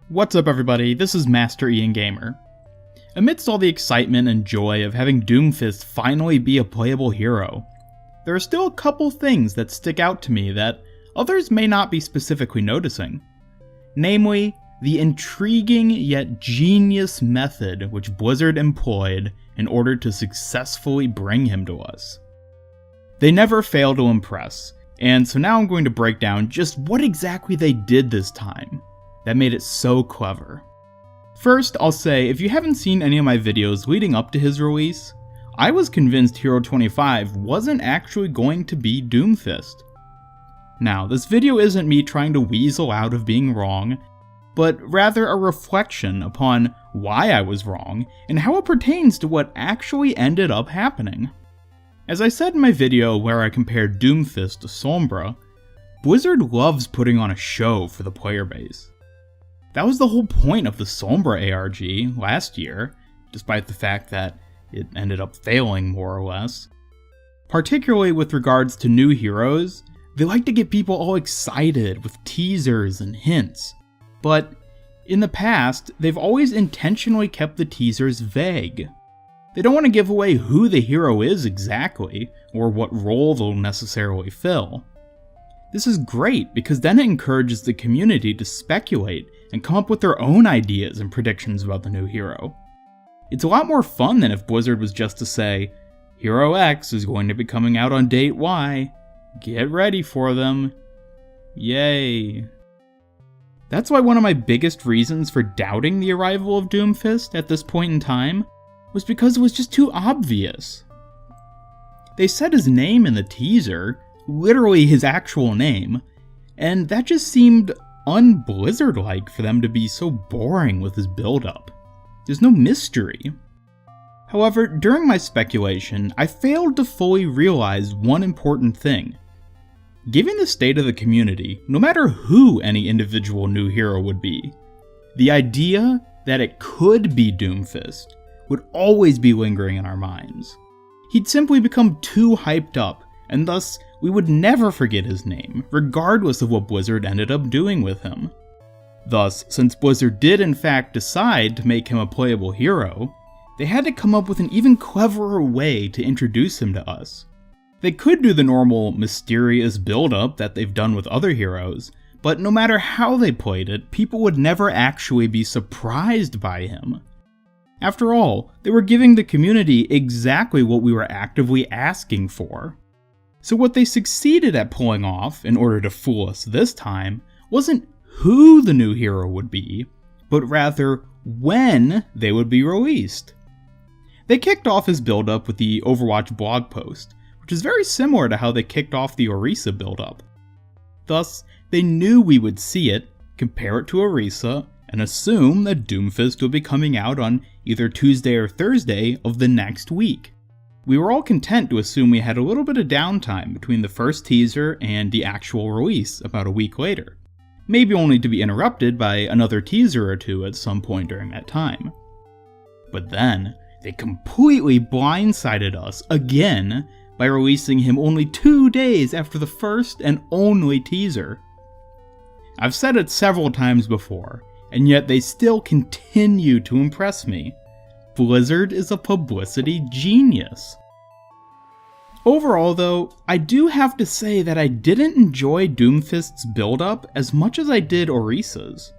What's up everybody, this is Master Ian Gamer. Amidst all the excitement and joy of having Doomfist finally be a playable hero, there are still a couple things that stick out to me that others may not be specifically noticing. Namely, the intriguing yet genius method which Blizzard employed in order to successfully bring him to us. They never fail to impress, and so now I'm going to break down just what exactly they did this time that made it so clever. First, I'll say, if you haven't seen any of my videos leading up to his release, I was convinced Hero 25 wasn't actually going to be Doomfist. Now, this video isn't me trying to weasel out of being wrong, but rather a reflection upon why I was wrong and how it pertains to what actually ended up happening. As I said in my video where I compared Doomfist to Sombra, Blizzard loves putting on a show for the player base. That was the whole point of the Sombra ARG last year, despite the fact that it ended up failing more or less. Particularly with regards to new heroes, they like to get people all excited with teasers and hints, but in the past, they've always intentionally kept the teasers vague. They don't want to give away who the hero is exactly, or what role they'll necessarily fill. This is great because then it encourages the community to speculate and come up with their own ideas and predictions about the new hero. It's a lot more fun than if Blizzard was just to say, Hero X is going to be coming out on date Y. Get ready for them. Yay. That's why one of my biggest reasons for doubting the arrival of Doomfist at this point in time was because it was just too obvious. They said his name in the teaser, literally his actual name, and that just seemed un-Blizzard-like for them to be so boring with his build-up. There's no mystery. However, during my speculation, I failed to fully realize one important thing. Given the state of the community, no matter who any individual new hero would be, the idea that it could be Doomfist would always be lingering in our minds. He'd simply become too hyped up, and thus we would never forget his name, regardless of what Blizzard ended up doing with him. Thus, since Blizzard did in fact decide to make him a playable hero, they had to come up with an even cleverer way to introduce him to us. They could do the normal mysterious build-up that they've done with other heroes, but no matter how they played it, people would never actually be surprised by him. After all, they were giving the community exactly what we were actively asking for. So what they succeeded at pulling off, in order to fool us this time, wasn't who the new hero would be, but rather when they would be released. They kicked off his build-up with the Overwatch blog post, which is very similar to how they kicked off the Orisa build-up. Thus, they knew we would see it, compare it to Orisa, and assume that Doomfist would be coming out on either Tuesday or Thursday of the next week. We were all content to assume we had a little bit of downtime between the first teaser and the actual release about a week later, maybe only to be interrupted by another teaser or two at some point during that time. But then, they completely blindsided us again by releasing him only 2 days after the first and only teaser. I've said it several times before, and yet they still continue to impress me. Blizzard is a publicity genius. Overall though, I do have to say that I didn't enjoy Doomfist's build-up as much as I did Orisa's.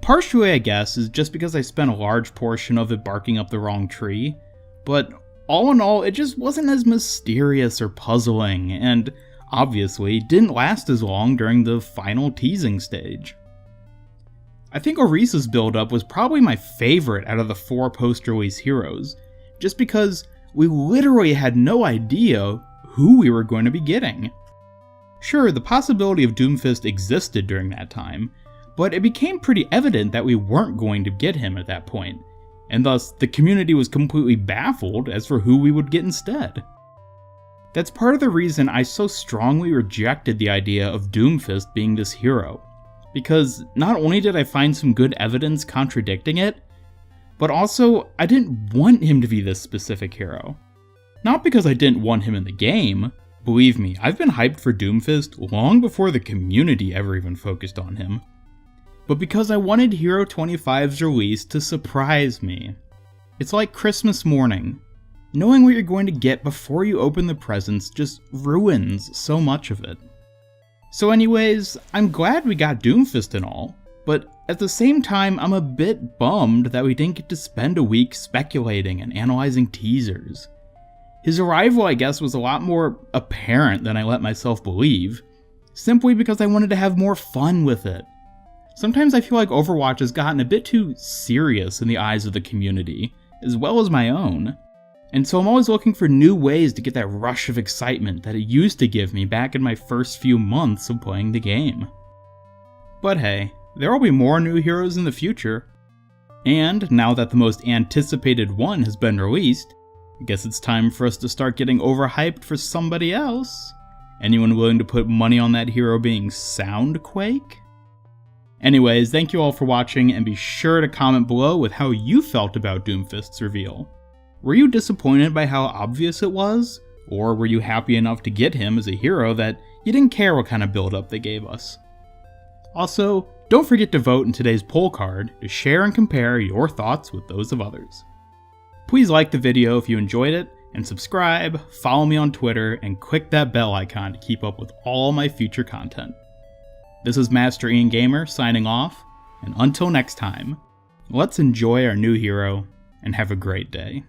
Partially I guess is just because I spent a large portion of it barking up the wrong tree, but all in all it just wasn't as mysterious or puzzling, and obviously didn't last as long during the final teasing stage. I think Orisa's build-up was probably my favorite out of the 4 post-release heroes, just because we literally had no idea who we were going to be getting. Sure, the possibility of Doomfist existed during that time, but it became pretty evident that we weren't going to get him at that point, and thus the community was completely baffled as for who we would get instead. That's part of the reason I so strongly rejected the idea of Doomfist being this hero. Because not only did I find some good evidence contradicting it, but also I didn't want him to be this specific hero. Not because I didn't want him in the game. Believe me, I've been hyped for Doomfist long before the community ever even focused on him. but because I wanted Hero 25's release to surprise me. It's like Christmas morning. Knowing what you're going to get before you open the presents just ruins so much of it. So anyways, I'm glad we got Doomfist and all, but at the same time I'm a bit bummed that we didn't get to spend a week speculating and analyzing teasers. His arrival, I guess, was a lot more apparent than I let myself believe, simply because I wanted to have more fun with it. Sometimes I feel like Overwatch has gotten a bit too serious in the eyes of the community, as well as my own. And so I'm always looking for new ways to get that rush of excitement that it used to give me back in my first few months of playing the game. But hey, there will be more new heroes in the future. And now that the most anticipated one has been released, I guess it's time for us to start getting overhyped for somebody else. Anyone willing to put money on that hero being Soundquake? Anyways, thank you all for watching, and be sure to comment below with how you felt about Doomfist's reveal. Were you disappointed by how obvious it was? Or were you happy enough to get him as a hero that you didn't care what kind of build-up they gave us? Also, don't forget to vote in today's poll card to share and compare your thoughts with those of others. Please like the video if you enjoyed it, and subscribe, follow me on Twitter, and click that bell icon to keep up with all my future content. This is Master Ian Gamer signing off, and until next time, let's enjoy our new hero and have a great day.